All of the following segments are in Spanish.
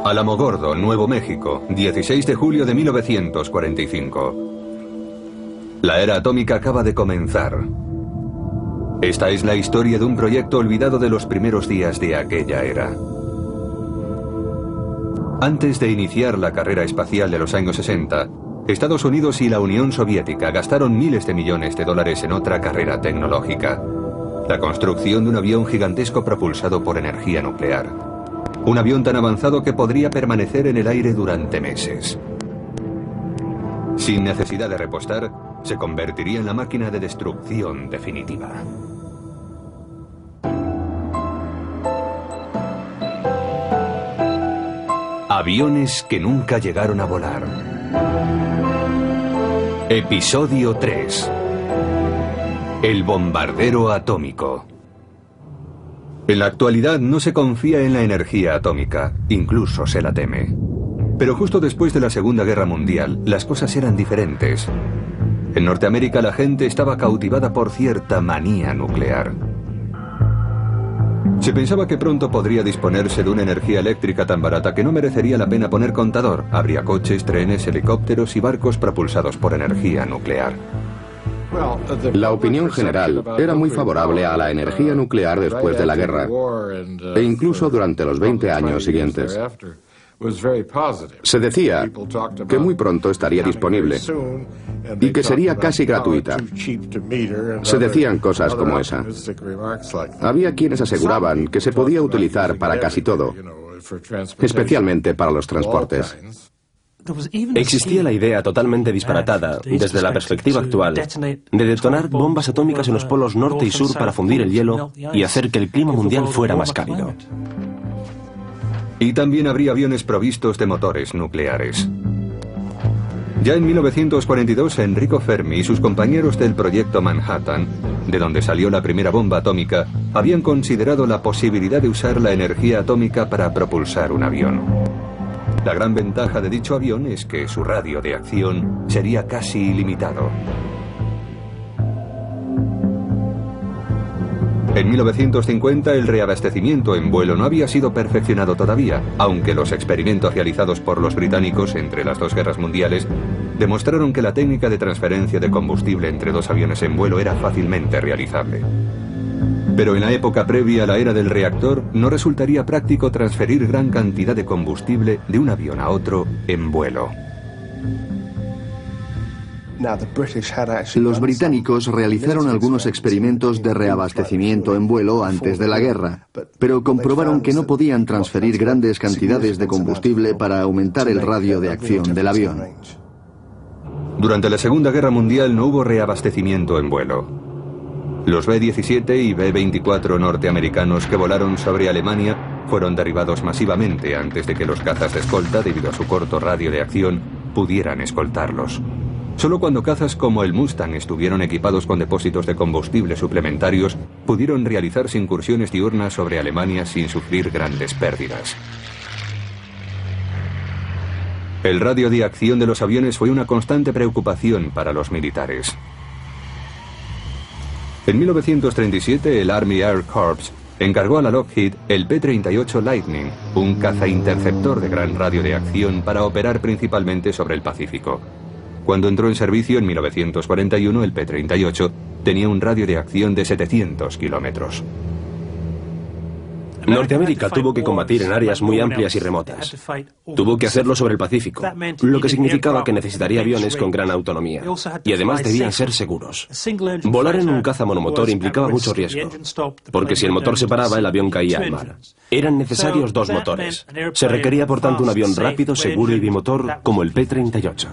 Alamogordo, Nuevo México, 16 de julio de 1945. La era atómica acaba de comenzar. Esta es la historia de un proyecto olvidado de los primeros días de aquella era. Antes de iniciar la carrera espacial de los años 60, Estados Unidos y la Unión Soviética gastaron miles de millones de dólares en otra carrera tecnológica: la construcción de un avión gigantesco propulsado por energía nuclear. Un avión tan avanzado que podría permanecer en el aire durante meses. Sin necesidad de repostar, se convertiría en la máquina de destrucción definitiva. Aviones que nunca llegaron a volar. Episodio 3. El bombardero atómico. En la actualidad no se confía en la energía atómica, incluso se la teme. Pero justo después de la Segunda Guerra Mundial, las cosas eran diferentes. En Norteamérica la gente estaba cautivada por cierta manía nuclear. Se pensaba que pronto podría disponerse de una energía eléctrica tan barata que no merecería la pena poner contador. Habría coches, trenes, helicópteros y barcos propulsados por energía nuclear. La opinión general era muy favorable a la energía nuclear después de la guerra, e incluso durante los 20 años siguientes. Se decía que muy pronto estaría disponible y que sería casi gratuita. Se decían cosas como esa. Había quienes aseguraban que se podía utilizar para casi todo, especialmente para los transportes. Existía la idea totalmente disparatada, desde la perspectiva actual, de detonar bombas atómicas en los polos norte y sur para fundir el hielo y hacer que el clima mundial fuera más cálido. Y también habría aviones provistos de motores nucleares. Ya en 1942, Enrico Fermi y sus compañeros del proyecto Manhattan, de donde salió la primera bomba atómica, habían considerado la posibilidad de usar la energía atómica para propulsar un avión. La gran ventaja de dicho avión es que su radio de acción sería casi ilimitado. En 1950 el reabastecimiento en vuelo no había sido perfeccionado todavía, aunque los experimentos realizados por los británicos entre las dos guerras mundiales demostraron que la técnica de transferencia de combustible entre dos aviones en vuelo era fácilmente realizable. Pero en la época previa a la era del reactor no resultaría práctico transferir gran cantidad de combustible de un avión a otro en vuelo. Los británicos realizaron algunos experimentos de reabastecimiento en vuelo antes de la guerra, pero comprobaron que no podían transferir grandes cantidades de combustible para aumentar el radio de acción del avión. Durante la Segunda Guerra Mundial no hubo reabastecimiento en vuelo. Los B-17 y B-24 norteamericanos que volaron sobre Alemania fueron derribados masivamente antes de que los cazas de escolta, debido a su corto radio de acción, pudieran escoltarlos. Solo cuando cazas como el Mustang estuvieron equipados con depósitos de combustible suplementarios, pudieron realizarse incursiones diurnas sobre Alemania sin sufrir grandes pérdidas. El radio de acción de los aviones fue una constante preocupación para los militares. En 1937 el Army Air Corps encargó a la Lockheed el P-38 Lightning, un caza interceptor de gran radio de acción para operar principalmente sobre el Pacífico. Cuando entró en servicio en 1941, el P-38 tenía un radio de acción de 700 kilómetros. Norteamérica tuvo que combatir en áreas muy amplias y remotas. Tuvo que hacerlo sobre el Pacífico, lo que significaba que necesitaría aviones con gran autonomía. Y además debían ser seguros. Volar en un caza monomotor implicaba mucho riesgo, porque si el motor se paraba, el avión caía al mar. Eran necesarios dos motores. Se requería, por tanto, un avión rápido, seguro y bimotor como el P-38.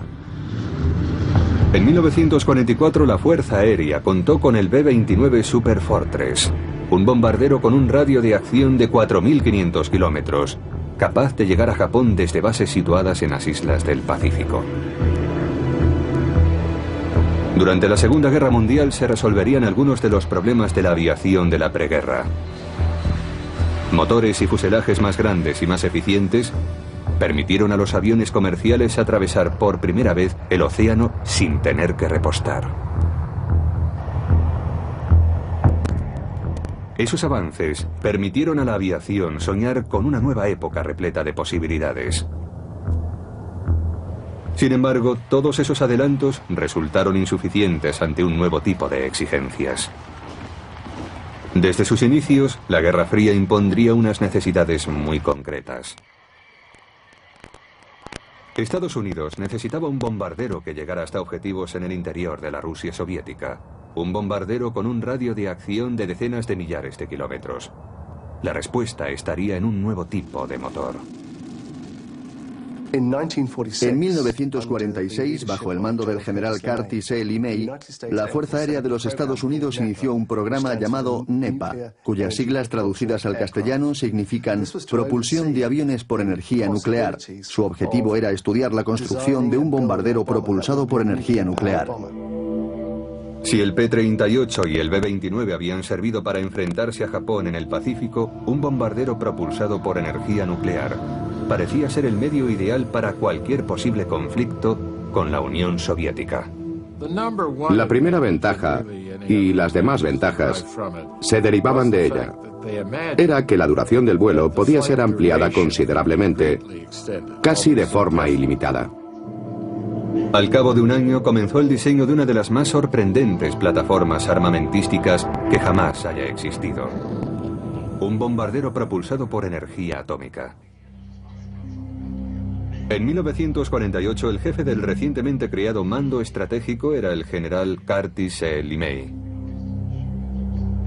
En 1944 la Fuerza Aérea contó con el B-29 Super Fortress, un bombardero con un radio de acción de 4.500 kilómetros, capaz de llegar a Japón desde bases situadas en las islas del Pacífico. Durante la Segunda Guerra Mundial se resolverían algunos de los problemas de la aviación de la preguerra. Motores y fuselajes más grandes y más eficientes permitieron a los aviones comerciales atravesar por primera vez el océano sin tener que repostar. Esos avances permitieron a la aviación soñar con una nueva época repleta de posibilidades. Sin embargo, todos esos adelantos resultaron insuficientes ante un nuevo tipo de exigencias. Desde sus inicios, la Guerra Fría impondría unas necesidades muy concretas. Estados Unidos necesitaba un bombardero que llegara hasta objetivos en el interior de la Rusia soviética. Un bombardero con un radio de acción de decenas de millares de kilómetros. La respuesta estaría en un nuevo tipo de motor. En 1946, bajo el mando del general Curtis E. LeMay, la Fuerza Aérea de los Estados Unidos inició un programa llamado NEPA, cuyas siglas traducidas al castellano significan Propulsión de Aviones por Energía Nuclear. Su objetivo era estudiar la construcción de un bombardero propulsado por energía nuclear. Si el P-38 y el B-29 habían servido para enfrentarse a Japón en el Pacífico, un bombardero propulsado por energía nuclear parecía ser el medio ideal para cualquier posible conflicto con la Unión Soviética. La primera ventaja y las demás ventajas se derivaban de ella. Era que la duración del vuelo podía ser ampliada considerablemente, casi de forma ilimitada. Al cabo de un año comenzó el diseño de una de las más sorprendentes plataformas armamentísticas que jamás haya existido. Un bombardero propulsado por energía atómica. En 1948, el jefe del recientemente creado Mando Estratégico era el general Curtis E. LeMay.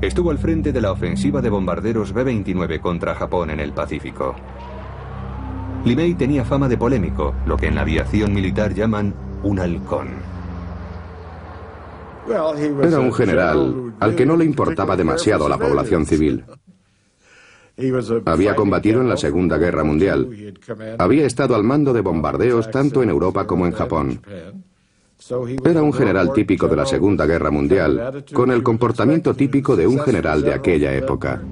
Estuvo al frente de la ofensiva de bombarderos B-29 contra Japón en el Pacífico. LeMay tenía fama de polémico, lo que en la aviación militar llaman un halcón. Era un general al que no le importaba demasiado la población civil. Había combatido en la Segunda Guerra Mundial. Había estado al mando de bombardeos tanto en Europa como en Japón. Era un general típico de la Segunda Guerra Mundial, con el comportamiento típico de un general de aquella época.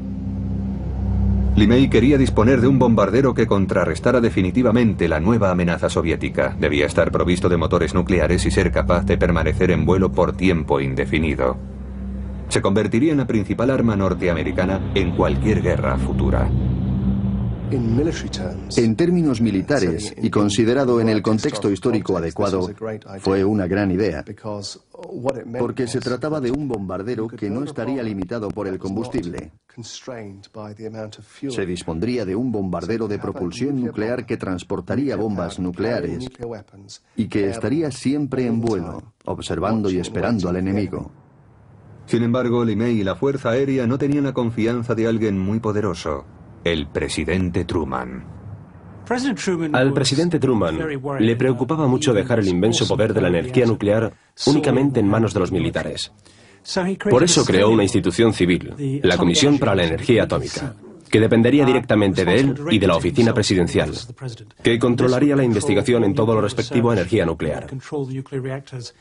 LeMay quería disponer de un bombardero que contrarrestara definitivamente la nueva amenaza soviética. Debía estar provisto de motores nucleares y ser capaz de permanecer en vuelo por tiempo indefinido. Se convertiría en la principal arma norteamericana en cualquier guerra futura. En términos militares, y considerado en el contexto histórico adecuado, fue una gran idea, porque se trataba de un bombardero que no estaría limitado por el combustible. Se dispondría de un bombardero de propulsión nuclear que transportaría bombas nucleares y que estaría siempre en vuelo, observando y esperando al enemigo. Sin embargo, LeMay y la Fuerza Aérea no tenían la confianza de alguien muy poderoso, el presidente Truman. Al presidente Truman le preocupaba mucho dejar el inmenso poder de la energía nuclear únicamente en manos de los militares. Por eso creó una institución civil, la Comisión para la Energía Atómica, que dependería directamente de él y de la Oficina Presidencial, que controlaría la investigación en todo lo respectivo a energía nuclear.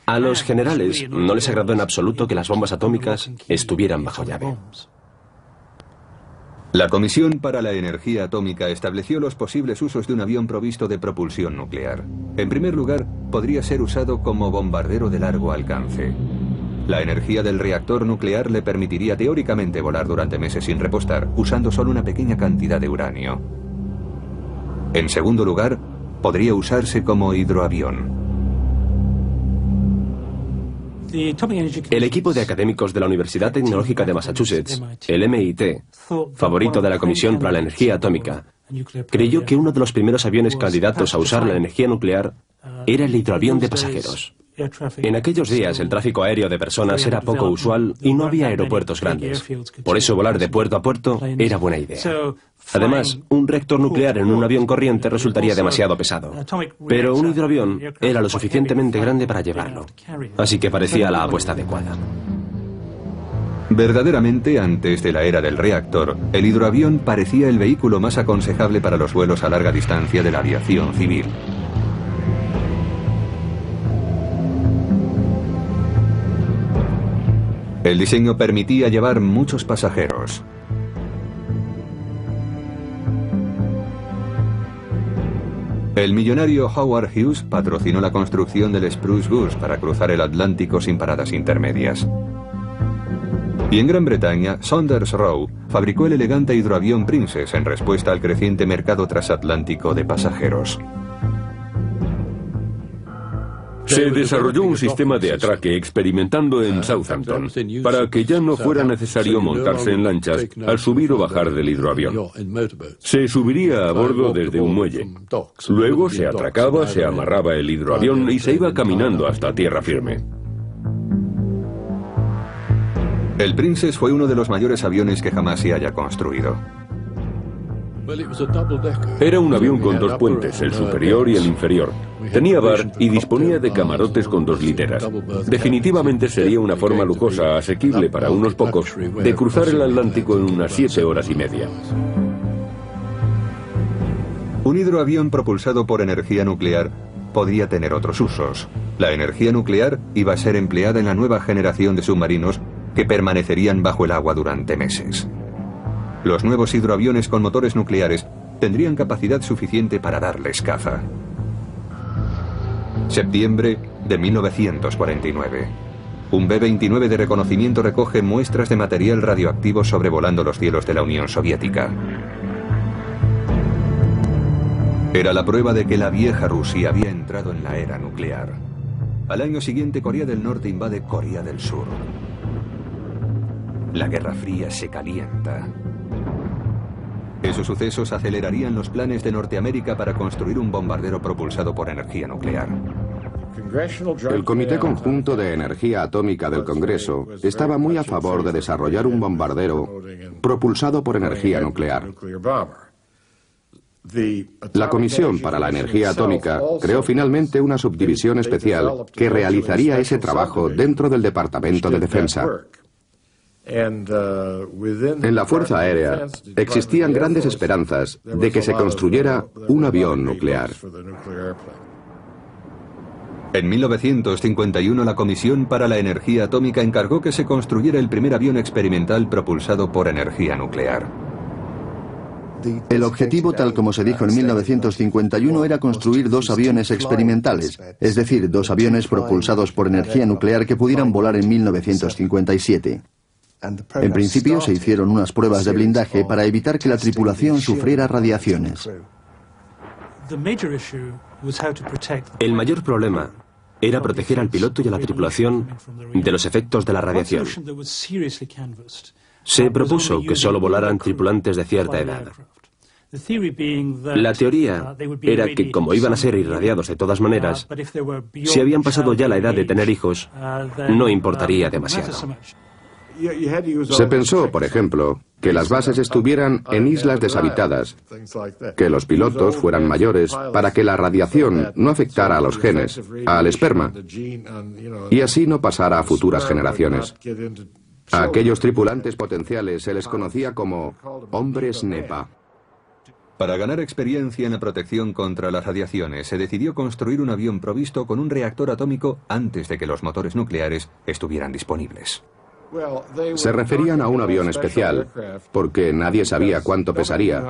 A los generales no les agradó en absoluto que las bombas atómicas estuvieran bajo llave. La Comisión para la Energía Atómica estableció los posibles usos de un avión provisto de propulsión nuclear. En primer lugar, podría ser usado como bombardero de largo alcance. La energía del reactor nuclear le permitiría teóricamente volar durante meses sin repostar, usando solo una pequeña cantidad de uranio. En segundo lugar, podría usarse como hidroavión. El equipo de académicos de la Universidad Tecnológica de Massachusetts, el MIT, favorito de la Comisión para la Energía Atómica, creyó que uno de los primeros aviones candidatos a usar la energía nuclear era el hidroavión de pasajeros. En aquellos días el tráfico aéreo de personas era poco usual y no había aeropuertos grandes. Por eso volar de puerto a puerto era buena idea. Además, un reactor nuclear en un avión corriente resultaría demasiado pesado. Pero un hidroavión era lo suficientemente grande para llevarlo. Así que parecía la apuesta adecuada. Verdaderamente, antes de la era del reactor, el hidroavión parecía el vehículo más aconsejable para los vuelos a larga distancia de la aviación civil. El diseño permitía llevar muchos pasajeros. El millonario Howard Hughes patrocinó la construcción del Spruce Goose para cruzar el Atlántico sin paradas intermedias. Y en Gran Bretaña, Saunders Roe fabricó el elegante hidroavión Princess en respuesta al creciente mercado transatlántico de pasajeros. Se desarrolló un sistema de atraque experimentando en Southampton para que ya no fuera necesario montarse en lanchas al subir o bajar del hidroavión. Se subiría a bordo desde un muelle. Luego se atracaba, se amarraba el hidroavión y se iba caminando hasta tierra firme. El Princess fue uno de los mayores aviones que jamás se haya construido. Era un avión con dos puentes, el superior y el inferior. Tenía bar y disponía de camarotes con dos literas. Definitivamente sería una forma lujosa, asequible para unos pocos, de cruzar el Atlántico en unas 7 horas y media. Un hidroavión propulsado por energía nuclear podía tener otros usos. La energía nuclear iba a ser empleada en la nueva generación de submarinos que permanecerían bajo el agua durante meses. Los nuevos hidroaviones con motores nucleares tendrían capacidad suficiente para darles caza. Septiembre de 1949. Un B-29 de reconocimiento recoge muestras de material radioactivo sobrevolando los cielos de la Unión Soviética. Era la prueba de que la vieja Rusia había entrado en la era nuclear. Al año siguiente, Corea del Norte invade Corea del Sur. La Guerra Fría se calienta. Esos sucesos acelerarían los planes de Norteamérica para construir un bombardero propulsado por energía nuclear. El Comité Conjunto de Energía Atómica del Congreso estaba muy a favor de desarrollar un bombardero propulsado por energía nuclear. La Comisión para la Energía Atómica creó finalmente una subdivisión especial que realizaría ese trabajo dentro del Departamento de Defensa. En la Fuerza Aérea existían grandes esperanzas de que se construyera un avión nuclear. En 1951, la Comisión para la Energía Atómica encargó que se construyera el primer avión experimental propulsado por energía nuclear. El objetivo, tal como se dijo en 1951, era construir 2 aviones experimentales, es decir, 2 aviones propulsados por energía nuclear que pudieran volar en 1957. En principio se hicieron unas pruebas de blindaje para evitar que la tripulación sufriera radiaciones. El mayor problema era proteger al piloto y a la tripulación de los efectos de la radiación. Se propuso que solo volaran tripulantes de cierta edad. La teoría era que, como iban a ser irradiados de todas maneras, si habían pasado ya la edad de tener hijos, no importaría demasiado. Se pensó, por ejemplo, que las bases estuvieran en islas deshabitadas, que los pilotos fueran mayores para que la radiación no afectara a los genes, al esperma, y así no pasara a futuras generaciones. A aquellos tripulantes potenciales se les conocía como hombres NEPA. Para ganar experiencia en la protección contra las radiaciones, se decidió construir un avión provisto con un reactor atómico antes de que los motores nucleares estuvieran disponibles. Se referían a un avión especial, porque nadie sabía cuánto pesaría,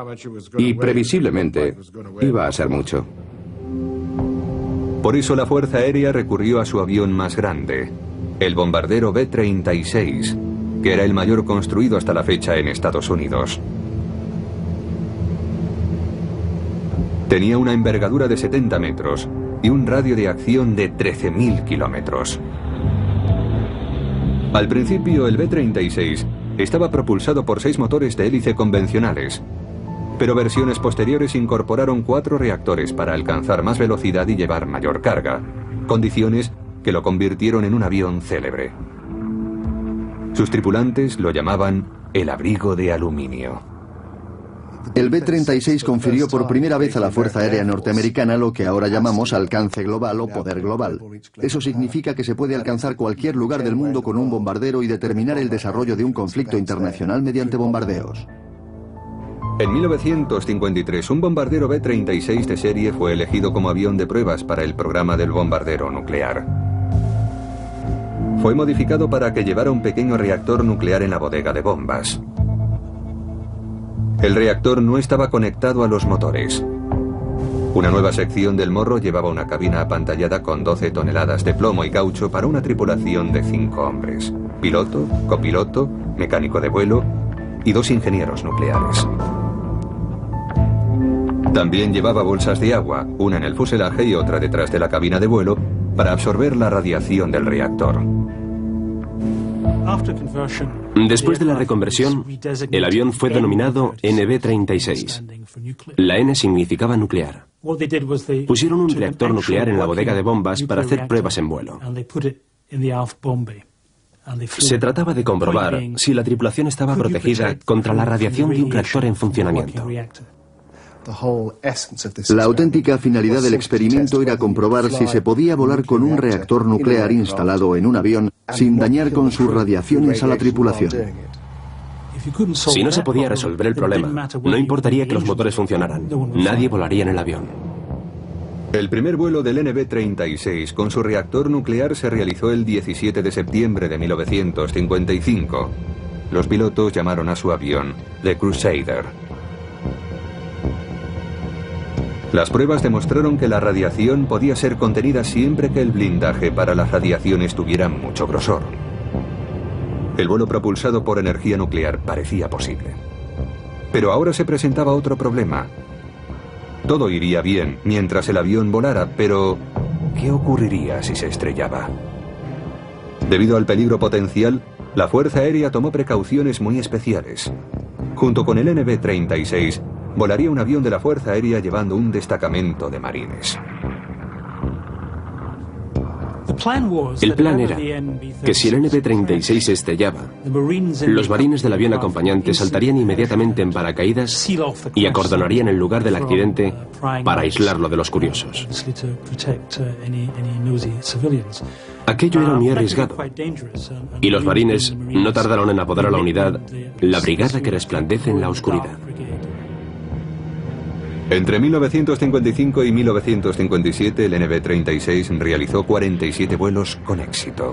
y previsiblemente iba a ser mucho. Por eso la Fuerza Aérea recurrió a su avión más grande, el bombardero B-36, que era el mayor construido hasta la fecha en Estados Unidos. Tenía una envergadura de 70 metros y un radio de acción de 13.000 kilómetros. Al principio, el B-36 estaba propulsado por 6 motores de hélice convencionales, pero versiones posteriores incorporaron 4 reactores para alcanzar más velocidad y llevar mayor carga, condiciones que lo convirtieron en un avión célebre. Sus tripulantes lo llamaban el abrigo de aluminio. El B-36 confirió por primera vez a la Fuerza Aérea Norteamericana lo que ahora llamamos alcance global o poder global. Eso significa que se puede alcanzar cualquier lugar del mundo con un bombardero y determinar el desarrollo de un conflicto internacional mediante bombardeos. En 1953, un bombardero B-36 de serie fue elegido como avión de pruebas para el programa del bombardero nuclear. Fue modificado para que llevara un pequeño reactor nuclear en la bodega de bombas. El reactor no estaba conectado a los motores. Una nueva sección del morro llevaba una cabina apantallada con 12 toneladas de plomo y caucho para una tripulación de 5 hombres. piloto, copiloto, mecánico de vuelo y 2 ingenieros nucleares. También llevaba bolsas de agua, una en el fuselaje y otra detrás de la cabina de vuelo, para absorber la radiación del reactor. Después de la reconversión, el avión fue denominado NB-36. La N significaba nuclear. Pusieron un reactor nuclear en la bodega de bombas para hacer pruebas en vuelo. Se trataba de comprobar si la tripulación estaba protegida contra la radiación de un reactor en funcionamiento. La auténtica finalidad del experimento era comprobar si se podía volar con un reactor nuclear instalado en un avión sin dañar con sus radiaciones a la tripulación. Si no se podía resolver el problema, no importaría que los motores funcionaran. Nadie volaría en el avión. El primer vuelo del NB-36 con su reactor nuclear se realizó el 17 de septiembre de 1955. Los pilotos llamaron a su avión The Crusader. Las pruebas demostraron que la radiación podía ser contenida siempre que el blindaje para la radiación estuviera mucho grosor. El vuelo propulsado por energía nuclear parecía posible. Pero ahora se presentaba otro problema. Todo iría bien mientras el avión volara, pero ¿qué ocurriría si se estrellaba? Debido al peligro potencial, la Fuerza Aérea tomó precauciones muy especiales. Junto con el NB-36, volaría un avión de la Fuerza Aérea llevando un destacamento de marines. El plan era que si el NB-36 se estrellaba, los marines del avión acompañante saltarían inmediatamente en paracaídas y acordonarían el lugar del accidente para aislarlo de los curiosos. Aquello era muy arriesgado, y los marines no tardaron en apodar a la unidad la brigada que resplandece en la oscuridad. Entre 1955 y 1957, el NB-36 realizó 47 vuelos con éxito.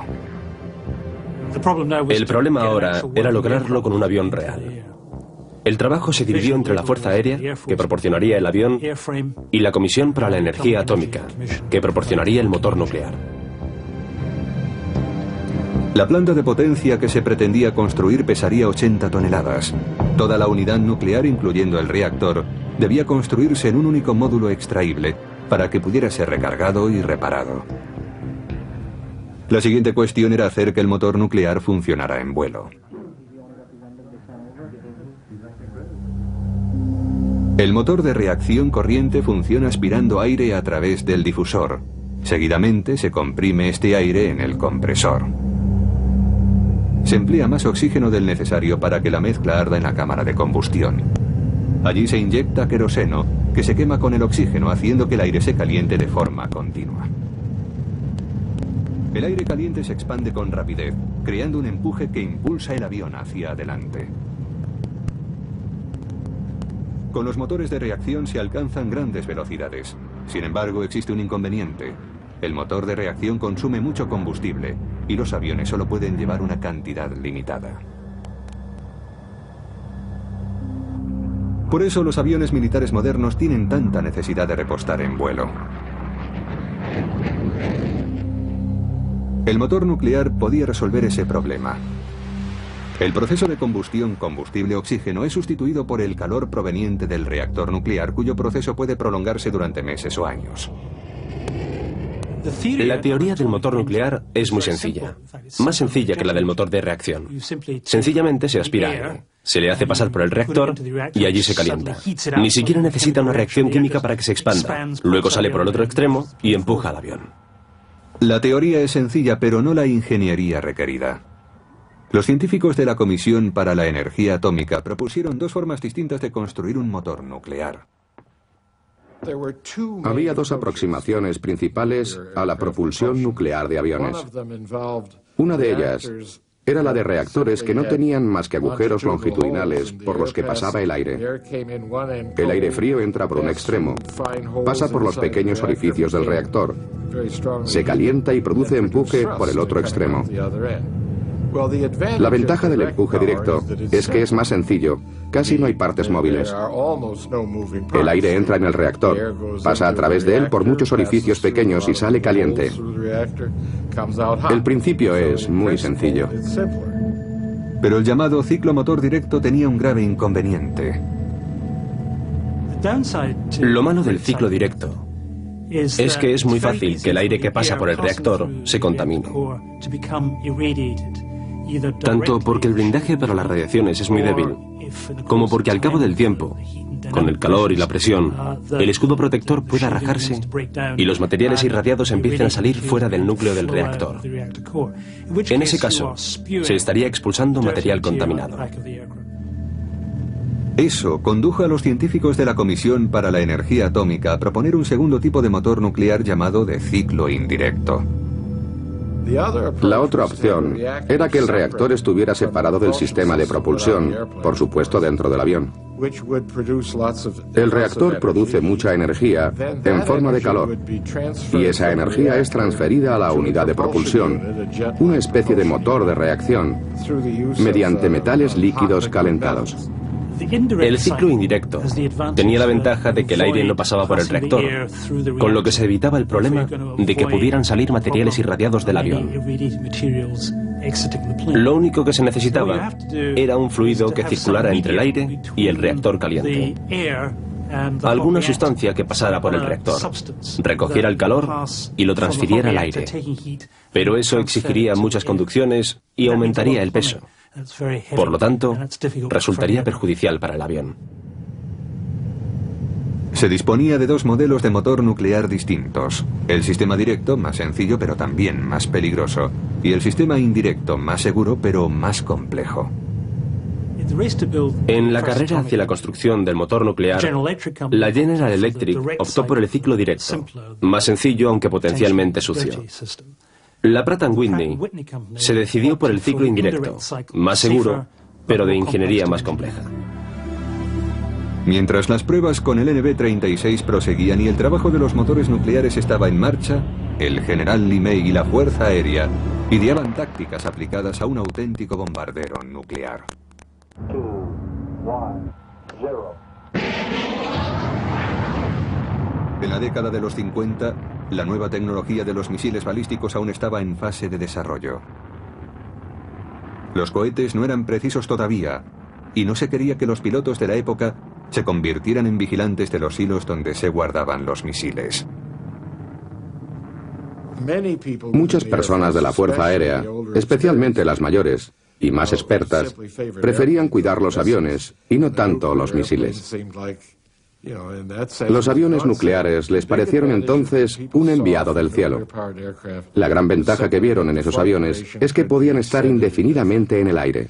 El problema ahora era lograrlo con un avión real. El trabajo se dividió entre la Fuerza Aérea, que proporcionaría el avión, y la Comisión para la Energía Atómica, que proporcionaría el motor nuclear. La planta de potencia que se pretendía construir pesaría 80 toneladas. Toda la unidad nuclear, incluyendo el reactor, debía construirse en un único módulo extraíble para que pudiera ser recargado y reparado. La siguiente cuestión era hacer que el motor nuclear funcionara en vuelo. El motor de reacción corriente funciona aspirando aire a través del difusor. Seguidamente se comprime este aire en el compresor. Se emplea más oxígeno del necesario para que la mezcla arda en la cámara de combustión. Allí se inyecta queroseno, que se quema con el oxígeno, haciendo que el aire se caliente de forma continua. El aire caliente se expande con rapidez, creando un empuje que impulsa el avión hacia adelante. Con los motores de reacción se alcanzan grandes velocidades. Sin embargo, existe un inconveniente. El motor de reacción consume mucho combustible y los aviones solo pueden llevar una cantidad limitada. Por eso los aviones militares modernos tienen tanta necesidad de repostar en vuelo. El motor nuclear podía resolver ese problema. El proceso de combustión combustible-oxígeno es sustituido por el calor proveniente del reactor nuclear, cuyo proceso puede prolongarse durante meses o años. La teoría del motor nuclear es muy sencilla, más sencilla que la del motor de reacción. Sencillamente se aspira aire, se le hace pasar por el reactor y allí se calienta. Ni siquiera necesita una reacción química para que se expanda. Luego sale por el otro extremo y empuja al avión. La teoría es sencilla, pero no la ingeniería requerida. Los científicos de la Comisión para la Energía Atómica propusieron 2 formas distintas de construir un motor nuclear. Había 2 aproximaciones principales a la propulsión nuclear de aviones. Una de ellas era la de reactores que no tenían más que agujeros longitudinales por los que pasaba el aire. El aire frío entra por un extremo, pasa por los pequeños orificios del reactor, se calienta y produce empuje por el otro extremo. La ventaja del empuje directo es que es más sencillo, casi no hay partes móviles. El aire entra en el reactor, pasa a través de él por muchos orificios pequeños y sale caliente. El principio es muy sencillo. Pero el llamado ciclo motor directo tenía un grave inconveniente. Lo malo del ciclo directo es que es muy fácil que el aire que pasa por el reactor se contamine. Tanto porque el blindaje para las radiaciones es muy débil, como porque al cabo del tiempo, con el calor y la presión, el escudo protector pueda rajarse y los materiales irradiados empiecen a salir fuera del núcleo del reactor. En ese caso, se estaría expulsando material contaminado. Eso condujo a los científicos de la Comisión para la Energía Atómica a proponer un segundo tipo de motor nuclear llamado de ciclo indirecto. La otra opción era que el reactor estuviera separado del sistema de propulsión, por supuesto dentro del avión. El reactor produce mucha energía en forma de calor y esa energía es transferida a la unidad de propulsión, una especie de motor de reacción, mediante metales líquidos calentados. El ciclo indirecto tenía la ventaja de que el aire no pasaba por el reactor, con lo que se evitaba el problema de que pudieran salir materiales irradiados del avión. Lo único que se necesitaba era un fluido que circulara entre el aire y el reactor caliente. Alguna sustancia que pasara por el reactor, recogiera el calor y lo transfiriera al aire. Pero eso exigiría muchas conducciones y aumentaría el peso. Por lo tanto, resultaría perjudicial para el avión. Se disponía de dos modelos de motor nuclear distintos. El sistema directo, más sencillo pero también más peligroso, y el sistema indirecto, más seguro pero más complejo. En la carrera hacia la construcción del motor nuclear, la General Electric optó por el ciclo directo, más sencillo aunque potencialmente sucio. La Pratt & Whitney se decidió por el ciclo indirecto, más seguro, pero de ingeniería más compleja. Mientras las pruebas con el NB-36 proseguían y el trabajo de los motores nucleares estaba en marcha, el general LeMay y la Fuerza Aérea ideaban tácticas aplicadas a un auténtico bombardero nuclear. 2, 1, 0. En la década de los 50, la nueva tecnología de los misiles balísticos aún estaba en fase de desarrollo. Los cohetes no eran precisos todavía, y no se quería que los pilotos de la época se convirtieran en vigilantes de los hilos donde se guardaban los misiles. Muchas personas de la Fuerza Aérea, especialmente las mayores y más expertas, preferían cuidar los aviones y no tanto los misiles. Los aviones nucleares les parecieron entonces un enviado del cielo. La gran ventaja que vieron en esos aviones es que podían estar indefinidamente en el aire.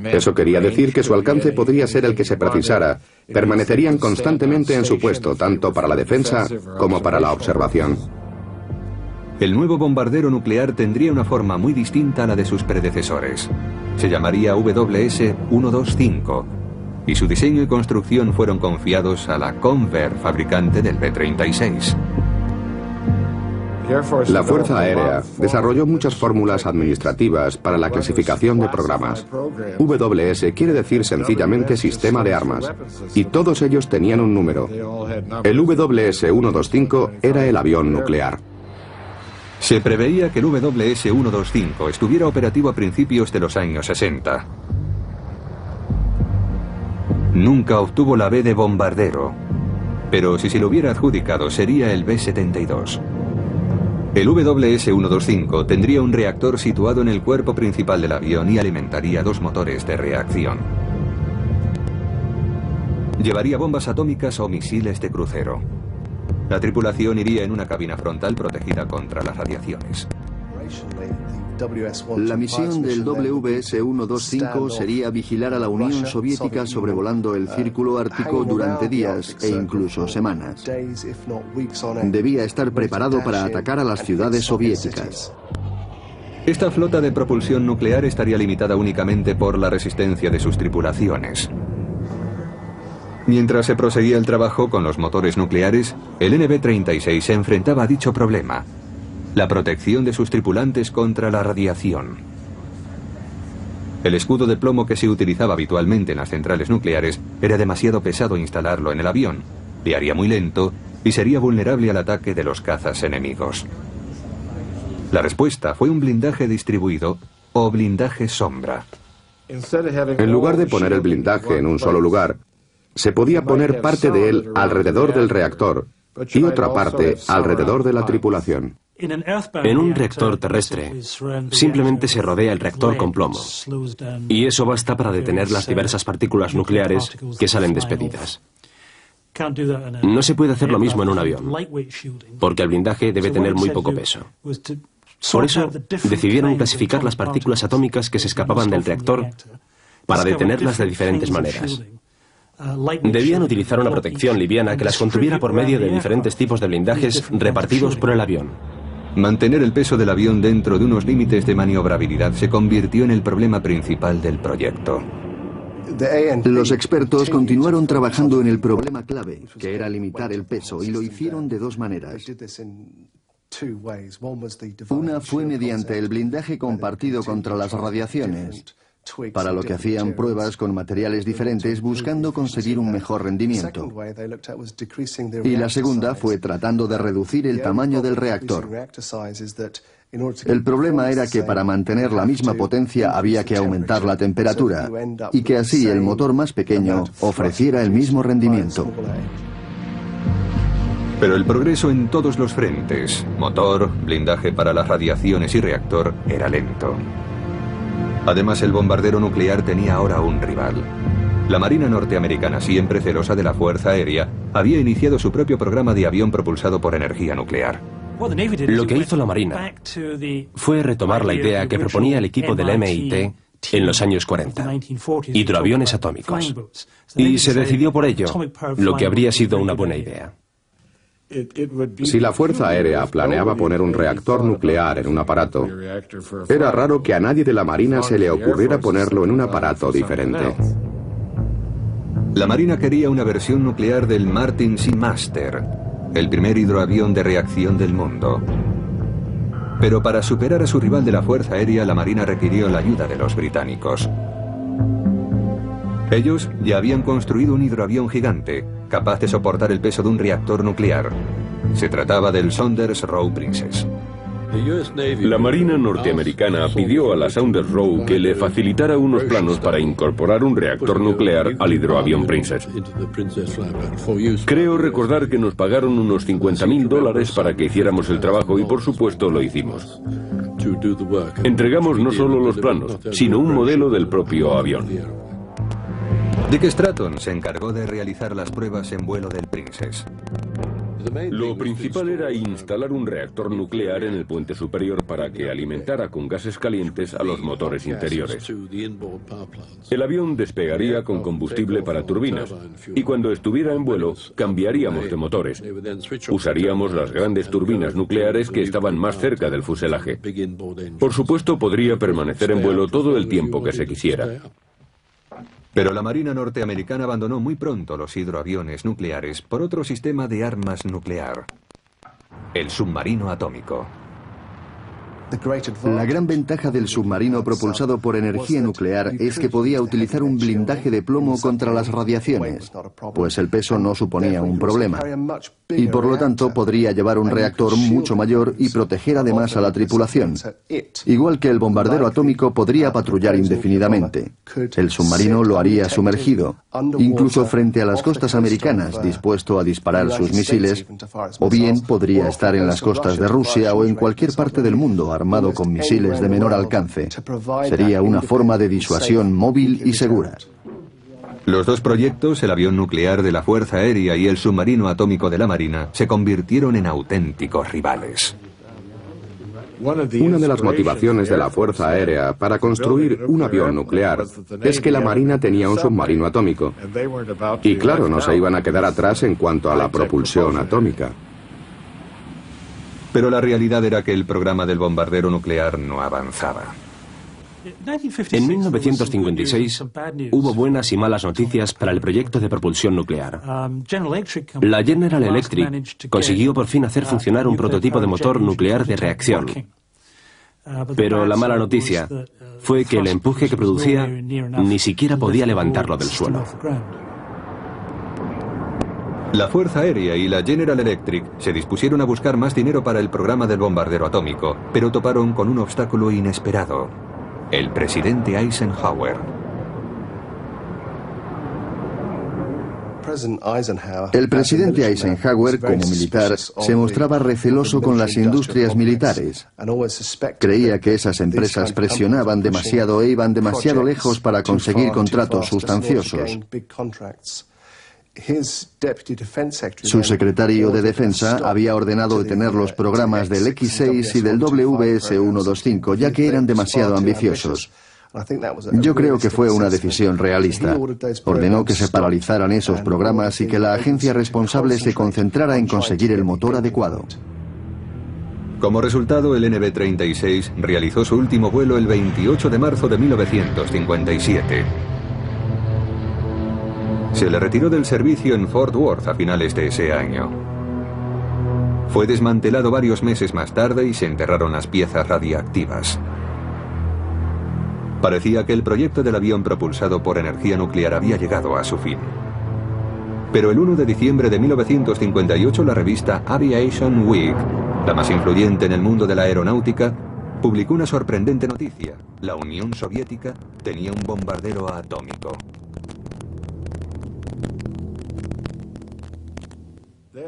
Eso quería decir que su alcance podría ser el que se precisara. Permanecerían constantemente en su puesto, tanto para la defensa como para la observación. El nuevo bombardero nuclear tendría una forma muy distinta a la de sus predecesores. Se llamaría WS-125. Y su diseño y construcción fueron confiados a la Convair, fabricante del B-36. La Fuerza Aérea desarrolló muchas fórmulas administrativas para la clasificación de programas. WS quiere decir sencillamente sistema de armas, y todos ellos tenían un número. El WS-125 era el avión nuclear. Se preveía que el WS-125 estuviera operativo a principios de los años 60. Nunca obtuvo la B de bombardero, pero si se lo hubiera adjudicado sería el B-72. El WS-125 tendría un reactor situado en el cuerpo principal del avión y alimentaría dos motores de reacción. Llevaría bombas atómicas o misiles de crucero. La tripulación iría en una cabina frontal protegida contra las radiaciones. La misión del WS-125 sería vigilar a la Unión Soviética sobrevolando el Círculo Ártico durante días e incluso semanas. Debía estar preparado para atacar a las ciudades soviéticas. Esta flota de propulsión nuclear estaría limitada únicamente por la resistencia de sus tripulaciones. Mientras se proseguía el trabajo con los motores nucleares, el NB-36 se enfrentaba a dicho problema: la protección de sus tripulantes contra la radiación. El escudo de plomo que se utilizaba habitualmente en las centrales nucleares era demasiado pesado instalarlo en el avión, viaría muy lento y sería vulnerable al ataque de los cazas enemigos. La respuesta fue un blindaje distribuido o blindaje sombra. En lugar de poner el blindaje en un solo lugar, se podía poner parte de él alrededor del reactor y otra parte alrededor de la tripulación. En un reactor terrestre, simplemente se rodea el reactor con plomo, y eso basta para detener las diversas partículas nucleares que salen despedidas. No se puede hacer lo mismo en un avión, porque el blindaje debe tener muy poco peso. Por eso, decidieron clasificar las partículas atómicas que se escapaban del reactor para detenerlas de diferentes maneras. Debían utilizar una protección liviana que las contuviera por medio de diferentes tipos de blindajes repartidos por el avión. Mantener el peso del avión dentro de unos límites de maniobrabilidad se convirtió en el problema principal del proyecto. Los expertos continuaron trabajando en el problema clave, que era limitar el peso, y lo hicieron de dos maneras. Una fue mediante el blindaje compartido contra las radiaciones, para lo que hacían pruebas con materiales diferentes buscando conseguir un mejor rendimiento. Y la segunda fue tratando de reducir el tamaño del reactor. El problema era que para mantener la misma potencia había que aumentar la temperatura y que así el motor más pequeño ofreciera el mismo rendimiento. Pero el progreso en todos los frentes, motor, blindaje para las radiaciones y reactor, era lento. Además, el bombardero nuclear tenía ahora un rival. La Marina norteamericana, siempre celosa de la Fuerza Aérea, había iniciado su propio programa de avión propulsado por energía nuclear. Lo que hizo la Marina fue retomar la idea que proponía el equipo del MIT en los años 40, hidroaviones atómicos, y se decidió por ello, lo que habría sido una buena idea. Si la Fuerza Aérea planeaba poner un reactor nuclear en un aparato, era raro que a nadie de la Marina se le ocurriera ponerlo en un aparato diferente. La Marina quería una versión nuclear del Martin Seamaster, el primer hidroavión de reacción del mundo. Pero para superar a su rival de la Fuerza Aérea, la Marina requirió la ayuda de los británicos. Ellos ya habían construido un hidroavión gigante, capaz de soportar el peso de un reactor nuclear. Se trataba del Saunders Roe Princess. La Marina norteamericana pidió a la Saunders Roe que le facilitara unos planos para incorporar un reactor nuclear al hidroavión Princess. Creo recordar que nos pagaron unos $50.000 para que hiciéramos el trabajo y por supuesto lo hicimos. Entregamos no solo los planos, sino un modelo del propio avión. Dick Stratton se encargó de realizar las pruebas en vuelo del Princess. Lo principal era instalar un reactor nuclear en el puente superior para que alimentara con gases calientes a los motores interiores. El avión despegaría con combustible para turbinas y cuando estuviera en vuelo cambiaríamos de motores. Usaríamos las grandes turbinas nucleares que estaban más cerca del fuselaje. Por supuesto, podría permanecer en vuelo todo el tiempo que se quisiera. Pero la Marina norteamericana abandonó muy pronto los hidroaviones nucleares por otro sistema de armas nuclear, el submarino atómico. La gran ventaja del submarino propulsado por energía nuclear es que podía utilizar un blindaje de plomo contra las radiaciones, pues el peso no suponía un problema. Y por lo tanto podría llevar un reactor mucho mayor y proteger además a la tripulación. Igual que el bombardero atómico podría patrullar indefinidamente. El submarino lo haría sumergido, incluso frente a las costas americanas, dispuesto a disparar sus misiles, o bien podría estar en las costas de Rusia o en cualquier parte del mundo armado con misiles de menor alcance. Sería una forma de disuasión móvil y segura. Los dos proyectos, el avión nuclear de la Fuerza Aérea y el submarino atómico de la Marina, se convirtieron en auténticos rivales. Una de las motivaciones de la Fuerza Aérea para construir un avión nuclear es que la Marina tenía un submarino atómico. Y claro, no se iban a quedar atrás en cuanto a la propulsión atómica. Pero la realidad era que el programa del bombardero nuclear no avanzaba. En 1956 hubo buenas y malas noticias para el proyecto de propulsión nuclear. La General Electric consiguió por fin hacer funcionar un prototipo de motor nuclear de reacción. Pero la mala noticia fue que el empuje que producía ni siquiera podía levantarlo del suelo. La Fuerza Aérea y la General Electric se dispusieron a buscar más dinero para el programa del bombardero atómico, pero toparon con un obstáculo inesperado: el presidente Eisenhower. El presidente Eisenhower, como militar, se mostraba receloso con las industrias militares. Creía que esas empresas presionaban demasiado e iban demasiado lejos para conseguir contratos sustanciosos. Su secretario de Defensa había ordenado detener los programas del X-6 y del WS-125, ya que eran demasiado ambiciosos. Yo creo que fue una decisión realista. Ordenó que se paralizaran esos programas y que la agencia responsable se concentrara en conseguir el motor adecuado. Como resultado, el NB-36 realizó su último vuelo el 28 de marzo de 1957. Se le retiró del servicio en Fort Worth a finales de ese año. Fue desmantelado varios meses más tarde y se enterraron las piezas radiactivas. Parecía que el proyecto del avión propulsado por energía nuclear había llegado a su fin. Pero el 1 de diciembre de 1958 la revista Aviation Week, la más influyente en el mundo de la aeronáutica, publicó una sorprendente noticia: la Unión Soviética tenía un bombardero atómico.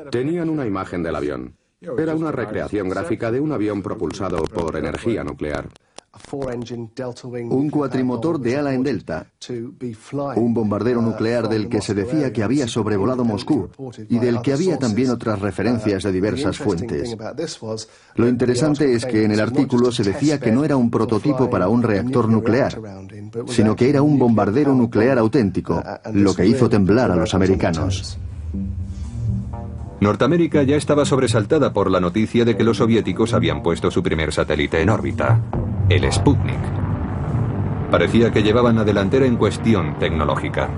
Tenían una imagen del avión. Era una recreación gráfica de un avión propulsado por energía nuclear. Un cuatrimotor de ala en delta, un bombardero nuclear del que se decía que había sobrevolado Moscú y del que había también otras referencias de diversas fuentes. Lo interesante es que en el artículo se decía que no era un prototipo para un reactor nuclear, sino que era un bombardero nuclear auténtico, lo que hizo temblar a los americanos. Norteamérica ya estaba sobresaltada por la noticia de que los soviéticos habían puesto su primer satélite en órbita, el Sputnik. Parecía que llevaban la delantera en cuestión tecnológica.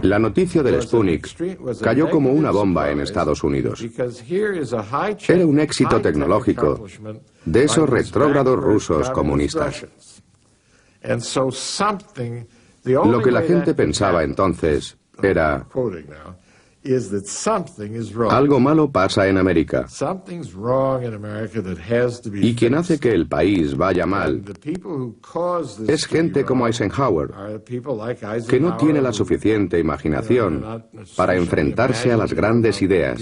La noticia del Sputnik cayó como una bomba en Estados Unidos. Era un éxito tecnológico de esos retrógrados rusos comunistas. Lo que la gente pensaba entonces era: algo malo pasa en América. Y quien hace que el país vaya mal es gente como Eisenhower, que no tiene la suficiente imaginación para enfrentarse a las grandes ideas.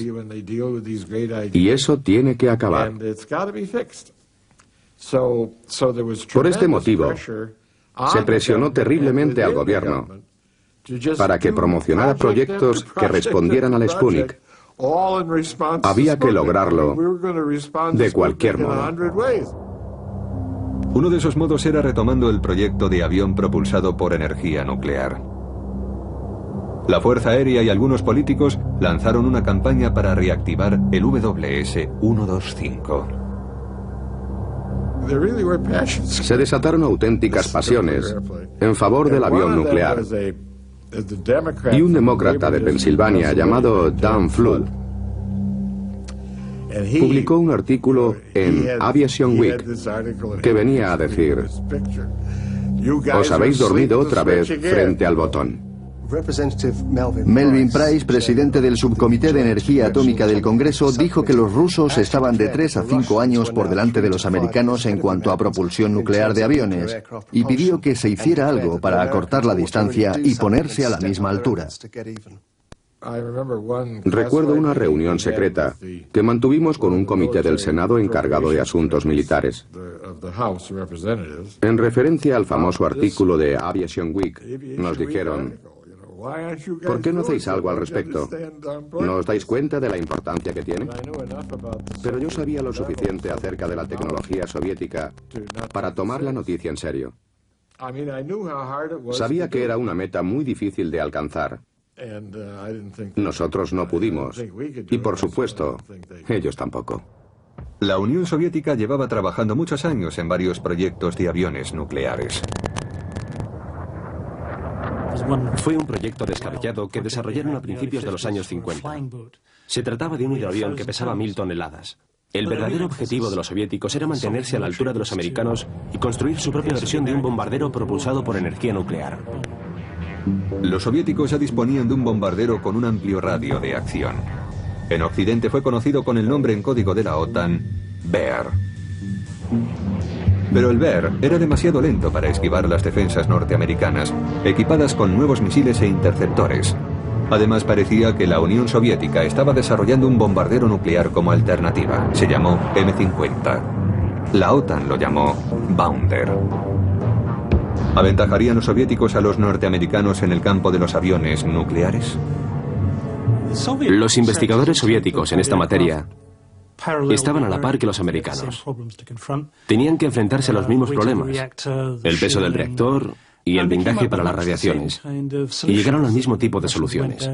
Y eso tiene que acabar. Por este motivo, se presionó terriblemente al gobierno para que promocionara proyectos que respondieran al Sputnik. Había que lograrlo de cualquier modo. Uno de esos modos era retomando el proyecto de avión propulsado por energía nuclear. La Fuerza Aérea y algunos políticos lanzaron una campaña para reactivar el WS-125. Se desataron auténticas pasiones en favor del avión nuclear. Y un demócrata de Pensilvania llamado Dan Flood publicó un artículo en Aviation Week que venía a decir: os habéis dormido otra vez frente al botón. Melvin Price, presidente del Subcomité de Energía Atómica del Congreso, dijo que los rusos estaban de 3 a 5 años por delante de los americanos en cuanto a propulsión nuclear de aviones, y pidió que se hiciera algo para acortar la distancia y ponerse a la misma altura. Recuerdo una reunión secreta que mantuvimos con un comité del Senado encargado de asuntos militares. En referencia al famoso artículo de Aviation Week, nos dijeron: ¿por qué no hacéis algo al respecto? ¿No os dais cuenta de la importancia que tiene? Pero yo sabía lo suficiente acerca de la tecnología soviética para tomar la noticia en serio. Sabía que era una meta muy difícil de alcanzar. Nosotros no pudimos, y por supuesto, ellos tampoco. La Unión Soviética llevaba trabajando muchos años en varios proyectos de aviones nucleares. Fue un proyecto descabellado que desarrollaron a principios de los años 50. Se trataba de un hidroavión que pesaba 1000 toneladas. El verdadero objetivo de los soviéticos era mantenerse a la altura de los americanos y construir su propia versión de un bombardero propulsado por energía nuclear. Los soviéticos ya disponían de un bombardero con un amplio radio de acción. En Occidente fue conocido con el nombre en código de la OTAN, Bear. Pero el Bear era demasiado lento para esquivar las defensas norteamericanas, equipadas con nuevos misiles e interceptores. Además, parecía que la Unión Soviética estaba desarrollando un bombardero nuclear como alternativa. Se llamó M-50. La OTAN lo llamó Bounder. ¿Aventajarían los soviéticos a los norteamericanos en el campo de los aviones nucleares? Los investigadores soviéticos en esta materia estaban a la par que los americanos. Tenían que enfrentarse a los mismos problemas: el peso del reactor y el blindaje para las radiaciones, y llegaron al mismo tipo de soluciones.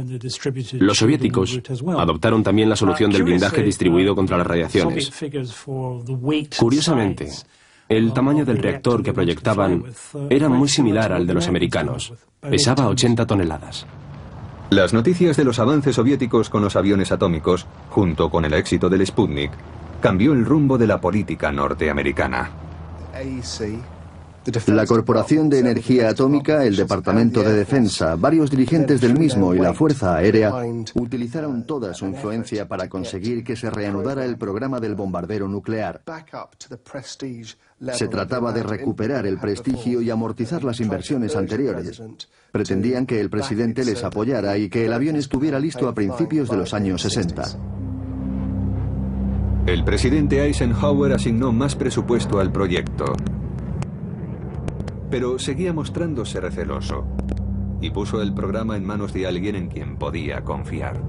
Los soviéticos adoptaron también la solución del blindaje distribuido contra las radiaciones. Curiosamente, el tamaño del reactor que proyectaban era muy similar al de los americanos. Pesaba 80 toneladas. Las noticias de los avances soviéticos con los aviones atómicos, junto con el éxito del Sputnik, cambió el rumbo de la política norteamericana. La Corporación de Energía Atómica, el Departamento de Defensa, varios dirigentes del mismo y la Fuerza Aérea utilizaron toda su influencia para conseguir que se reanudara el programa del bombardero nuclear. Se trataba de recuperar el prestigio y amortizar las inversiones anteriores. Pretendían que el presidente les apoyara y que el avión estuviera listo a principios de los años 60. El presidente Eisenhower asignó más presupuesto al proyecto, pero seguía mostrándose receloso y puso el programa en manos de alguien en quien podía confiar.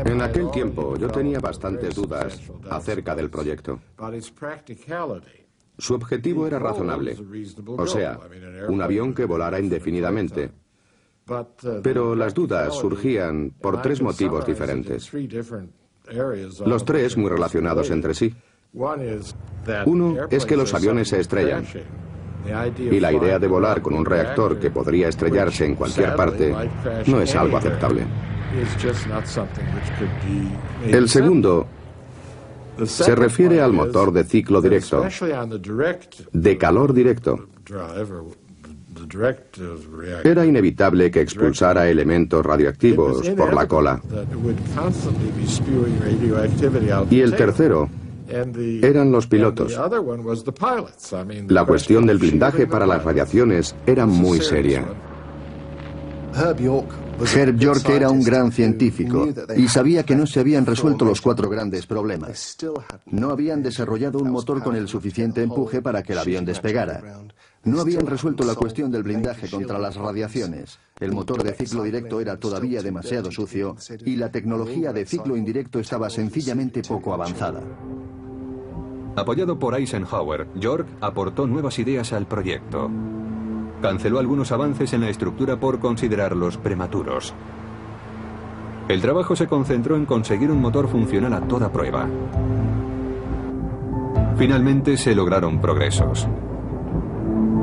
En aquel tiempo yo tenía bastantes dudas acerca del proyecto. Su objetivo era razonable, o sea, un avión que volara indefinidamente. Pero las dudas surgían por tres motivos diferentes. Los tres muy relacionados entre sí. Uno es que los aviones se estrellan, y la idea de volar con un reactor que podría estrellarse en cualquier parte no es algo aceptable. El segundo se refiere al motor de ciclo directo, de calor directo. Era inevitable que expulsara elementos radioactivos por la cola. Y el tercero eran los pilotos. La cuestión del blindaje para las radiaciones era muy seria. Herb York era un gran científico y sabía que no se habían resuelto los cuatro grandes problemas. No habían desarrollado un motor con el suficiente empuje para que el avión despegara. No habían resuelto la cuestión del blindaje contra las radiaciones. El motor de ciclo directo era todavía demasiado sucio y la tecnología de ciclo indirecto estaba sencillamente poco avanzada. Apoyado por Eisenhower, York aportó nuevas ideas al proyecto. Canceló algunos avances en la estructura por considerarlos prematuros. El trabajo se concentró en conseguir un motor funcional a toda prueba. Finalmente se lograron progresos.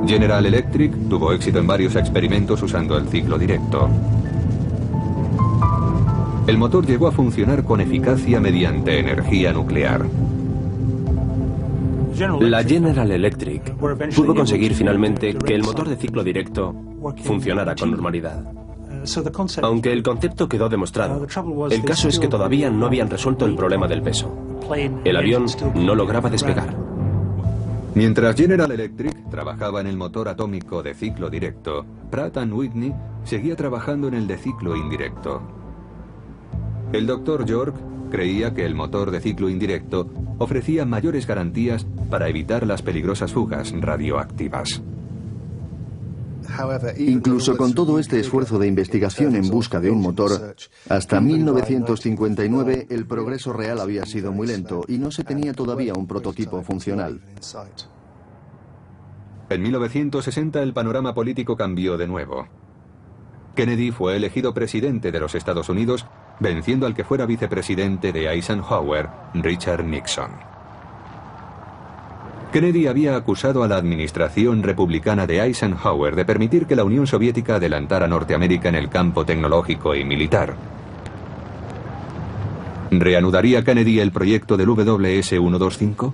General Electric tuvo éxito en varios experimentos usando el ciclo directo. El motor llegó a funcionar con eficacia mediante energía nuclear. La General Electric pudo conseguir finalmente que el motor de ciclo directo funcionara con normalidad. Aunque el concepto quedó demostrado, el caso es que todavía no habían resuelto el problema del peso. El avión no lograba despegar. Mientras General Electric trabajaba en el motor atómico de ciclo directo, Pratt & Whitney seguía trabajando en el de ciclo indirecto. El Dr. York creía que el motor de ciclo indirecto ofrecía mayores garantías para evitar las peligrosas fugas radioactivas. Incluso con todo este esfuerzo de investigación en busca de un motor, hasta 1959 el progreso real había sido muy lento y no se tenía todavía un prototipo funcional. En 1960 el panorama político cambió de nuevo. Kennedy fue elegido presidente de los Estados Unidos, venciendo al que fuera vicepresidente de Eisenhower, Richard Nixon. Kennedy había acusado a la administración republicana de Eisenhower de permitir que la Unión Soviética adelantara a Norteamérica en el campo tecnológico y militar. ¿Reanudaría Kennedy el proyecto del WS-125?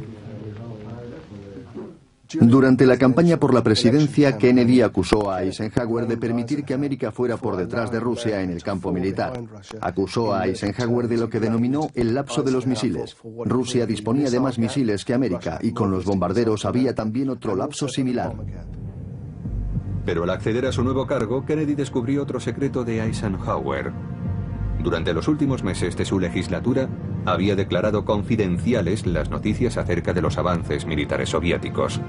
Durante la campaña por la presidencia, Kennedy acusó a Eisenhower de permitir que América fuera por detrás de Rusia en el campo militar. Acusó a Eisenhower de lo que denominó el lapso de los misiles. Rusia disponía de más misiles que América y con los bombarderos había también otro lapso similar. Pero al acceder a su nuevo cargo, Kennedy descubrió otro secreto de Eisenhower. Durante los últimos meses de su legislatura, había declarado confidenciales las noticias acerca de los avances militares soviéticos.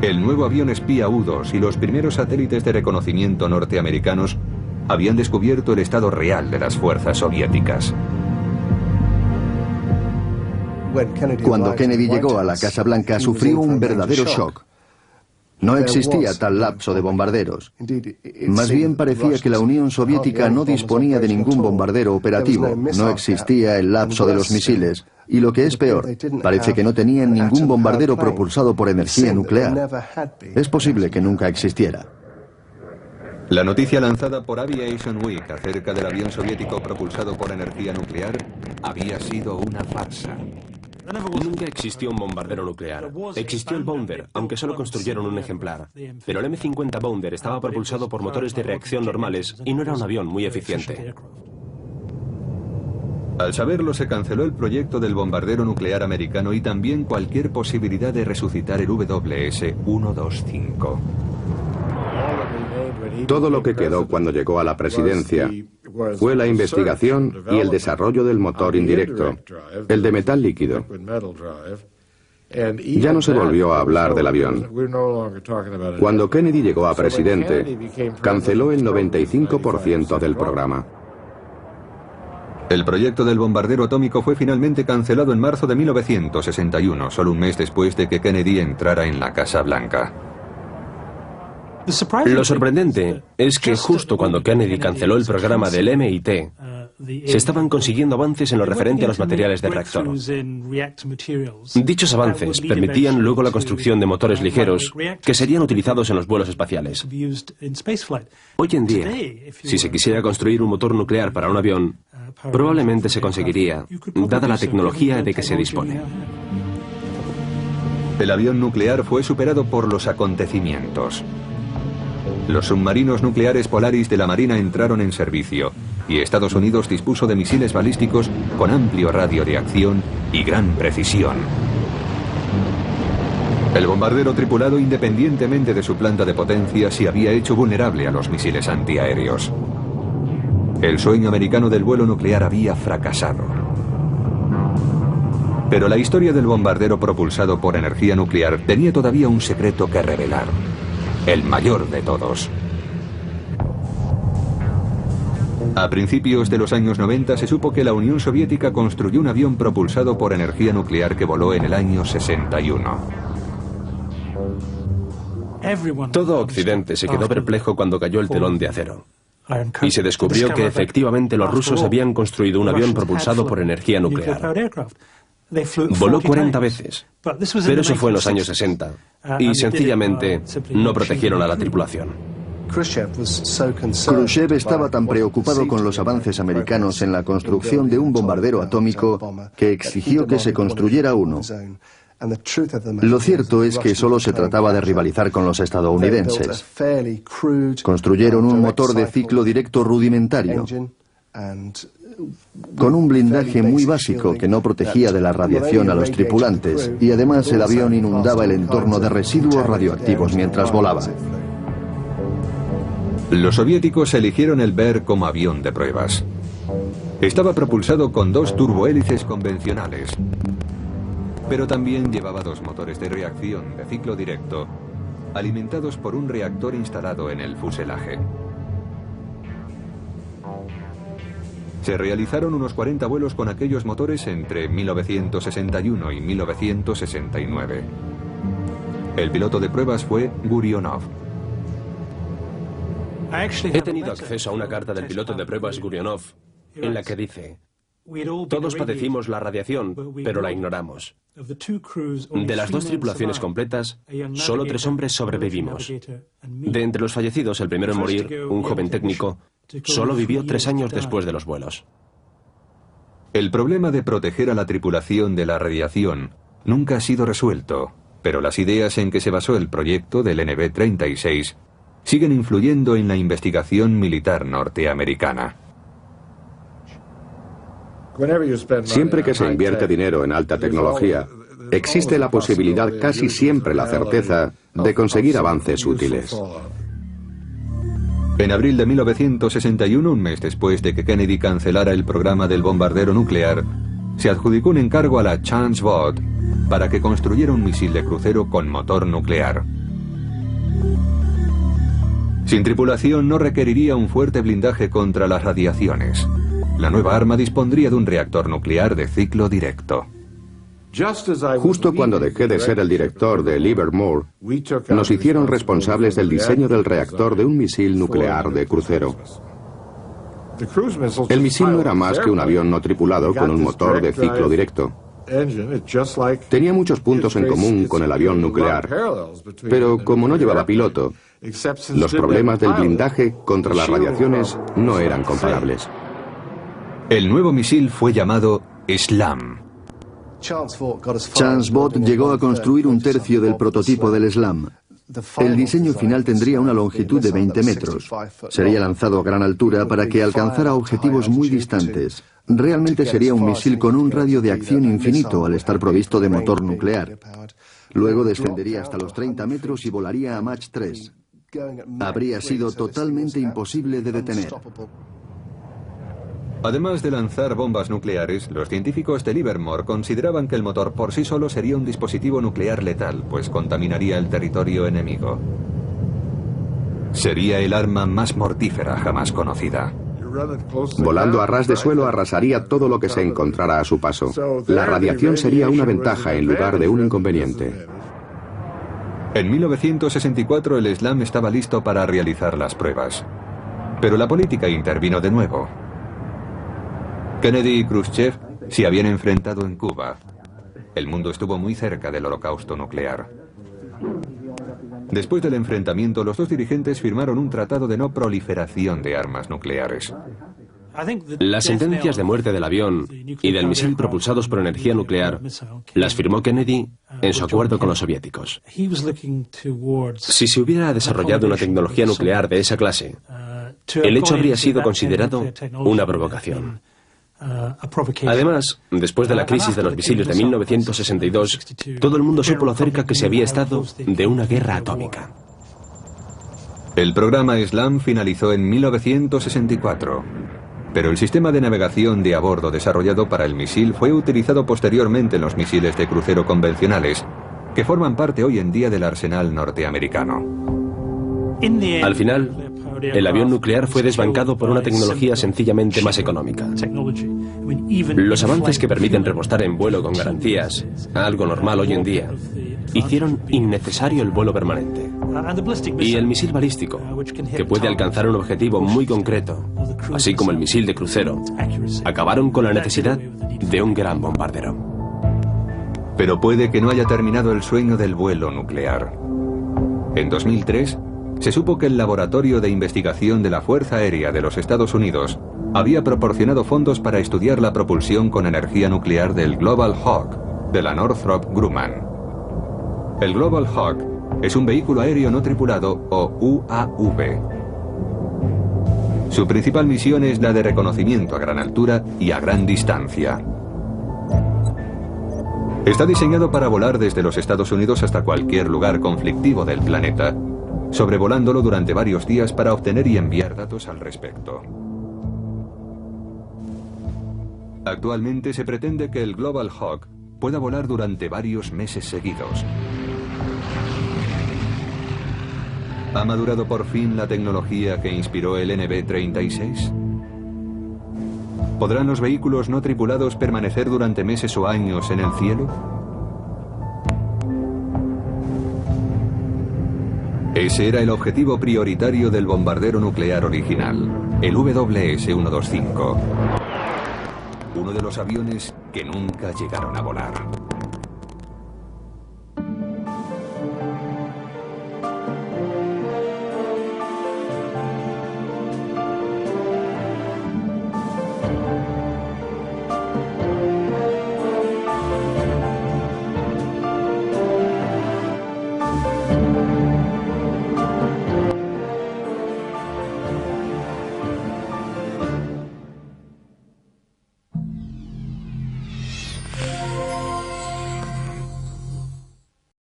El nuevo avión espía U-2 y los primeros satélites de reconocimiento norteamericanos habían descubierto el estado real de las fuerzas soviéticas. Cuando Kennedy llegó a la Casa Blanca, sufrió un verdadero shock. No existía tal lapso de bombarderos. Más bien parecía que la Unión Soviética no disponía de ningún bombardero operativo, no existía el lapso de los misiles, y lo que es peor, parece que no tenían ningún bombardero propulsado por energía nuclear. Es posible que nunca existiera. La noticia lanzada por Aviation Week acerca del avión soviético propulsado por energía nuclear había sido una farsa. Nunca existió un bombardero nuclear. Existió el Bounder, aunque solo construyeron un ejemplar. Pero el M-50 Bounder estaba propulsado por motores de reacción normales y no era un avión muy eficiente. Al saberlo, se canceló el proyecto del bombardero nuclear americano y también cualquier posibilidad de resucitar el WS-125. Todo lo que quedó cuando llegó a la presidencia fue la investigación y el desarrollo del motor indirecto, el de metal líquido. Ya no se volvió a hablar del avión. Cuando Kennedy llegó a presidente, canceló el 95% del programa. El proyecto del bombardero atómico fue finalmente cancelado en marzo de 1961, solo un mes después de que Kennedy entrara en la Casa Blanca. Lo sorprendente es que justo cuando Kennedy canceló el programa del MIT, se estaban consiguiendo avances en lo referente a los materiales de reactor. Dichos avances permitían luego la construcción de motores ligeros que serían utilizados en los vuelos espaciales. Hoy en día, si se quisiera construir un motor nuclear para un avión, probablemente se conseguiría, dada la tecnología de que se dispone. El avión nuclear fue superado por los acontecimientos. Los submarinos nucleares Polaris de la Marina entraron en servicio y Estados Unidos dispuso de misiles balísticos con amplio radio de acción y gran precisión. El bombardero tripulado, independientemente de su planta de potencia, se había hecho vulnerable a los misiles antiaéreos. El sueño americano del vuelo nuclear había fracasado. Pero la historia del bombardero propulsado por energía nuclear tenía todavía un secreto que revelar. El mayor de todos. A principios de los años 90 se supo que la Unión Soviética construyó un avión propulsado por energía nuclear que voló en el año 61. Todo Occidente se quedó perplejo cuando cayó el telón de acero. Y se descubrió que efectivamente los rusos habían construido un avión propulsado por energía nuclear. Voló 40 veces, pero eso fue en los años 60, y sencillamente no protegieron a la tripulación. Khrushchev estaba tan preocupado con los avances americanos en la construcción de un bombardero atómico que exigió que se construyera uno. Lo cierto es que solo se trataba de rivalizar con los estadounidenses. Construyeron un motor de ciclo directo rudimentario, con un blindaje muy básico que no protegía de la radiación a los tripulantes, y además el avión inundaba el entorno de residuos radioactivos mientras volaba. Los soviéticos eligieron el Bear como avión de pruebas. Estaba propulsado con 2 turbohélices convencionales, pero también llevaba 2 motores de reacción de ciclo directo, alimentados por un reactor instalado en el fuselaje. Se realizaron unos 40 vuelos con aquellos motores entre 1961 y 1969. El piloto de pruebas fue Gurionov. He tenido acceso a una carta del piloto de pruebas Gurionov en la que dice: todos padecimos la radiación, pero la ignoramos. De las 2 tripulaciones completas, solo 3 hombres sobrevivimos. De entre los fallecidos, el primero en morir, un joven técnico, Solo vivió 3 años después de los vuelos. El problema de proteger a la tripulación de la radiación nunca ha sido resuelto, pero las ideas en que se basó el proyecto del NB-36 siguen influyendo en la investigación militar norteamericana. Siempre que se invierte dinero en alta tecnología, existe la posibilidad, casi siempre la certeza, de conseguir avances útiles. En abril de 1961, un mes después de que Kennedy cancelara el programa del bombardero nuclear, se adjudicó un encargo a la Chance Vought para que construyera un misil de crucero con motor nuclear. Sin tripulación no requeriría un fuerte blindaje contra las radiaciones. La nueva arma dispondría de un reactor nuclear de ciclo directo. Justo cuando dejé de ser el director de Livermore, nos hicieron responsables del diseño del reactor de un misil nuclear de crucero. El misil no era más que un avión no tripulado con un motor de ciclo directo. Tenía muchos puntos en común con el avión nuclear, pero como no llevaba piloto, los problemas del blindaje contra las radiaciones no eran comparables. El nuevo misil fue llamado SLAM. Chance Vought llegó a construir un tercio del prototipo del SLAM. El diseño final tendría una longitud de 20 metros. Sería lanzado a gran altura para que alcanzara objetivos muy distantes. Realmente sería un misil con un radio de acción infinito al estar provisto de motor nuclear. Luego descendería hasta los 30 metros y volaría a Mach 3. Habría sido totalmente imposible de detener. Además de lanzar bombas nucleares, los científicos de Livermore consideraban que el motor por sí solo sería un dispositivo nuclear letal, pues contaminaría el territorio enemigo. Sería el arma más mortífera jamás conocida. Volando a ras de suelo arrasaría todo lo que se encontrara a su paso. La radiación sería una ventaja en lugar de un inconveniente. En 1964 el SLAM estaba listo para realizar las pruebas. Pero la política intervino de nuevo. Kennedy y Khrushchev se habían enfrentado en Cuba. El mundo estuvo muy cerca del holocausto nuclear. Después del enfrentamiento, los dos dirigentes firmaron un tratado de no proliferación de armas nucleares. Las sentencias de muerte del avión y del misil propulsados por energía nuclear las firmó Kennedy en su acuerdo con los soviéticos. Si se hubiera desarrollado una tecnología nuclear de esa clase, el hecho habría sido considerado una provocación. Además, después de la crisis de los misiles de 1962, todo el mundo supo lo cerca que se había estado de una guerra atómica. El programa SLAM finalizó en 1964, pero el sistema de navegación de a bordo desarrollado para el misil fue utilizado posteriormente en los misiles de crucero convencionales, que forman parte hoy en día del arsenal norteamericano. Al final, el avión nuclear fue desbancado por una tecnología sencillamente más económica. Los avances que permiten repostar en vuelo con garantías, algo normal hoy en día, hicieron innecesario el vuelo permanente. Y el misil balístico, que puede alcanzar un objetivo muy concreto, así como el misil de crucero, acabaron con la necesidad de un gran bombardero. Pero puede que no haya terminado el sueño del vuelo nuclear. En 2003, se supo que el Laboratorio de Investigación de la Fuerza Aérea de los Estados Unidos había proporcionado fondos para estudiar la propulsión con energía nuclear del Global Hawk, de la Northrop Grumman. El Global Hawk es un vehículo aéreo no tripulado, o UAV. Su principal misión es la de reconocimiento a gran altura y a gran distancia. Está diseñado para volar desde los Estados Unidos hasta cualquier lugar conflictivo del planeta, sobrevolándolo durante varios días para obtener y enviar datos al respecto. Actualmente se pretende que el Global Hawk pueda volar durante varios meses seguidos. ¿Ha madurado por fin la tecnología que inspiró el NB-36? ¿Podrán los vehículos no tripulados permanecer durante meses o años en el cielo? Ese era el objetivo prioritario del bombardero nuclear original, el WS-125. Uno de los aviones que nunca llegaron a volar.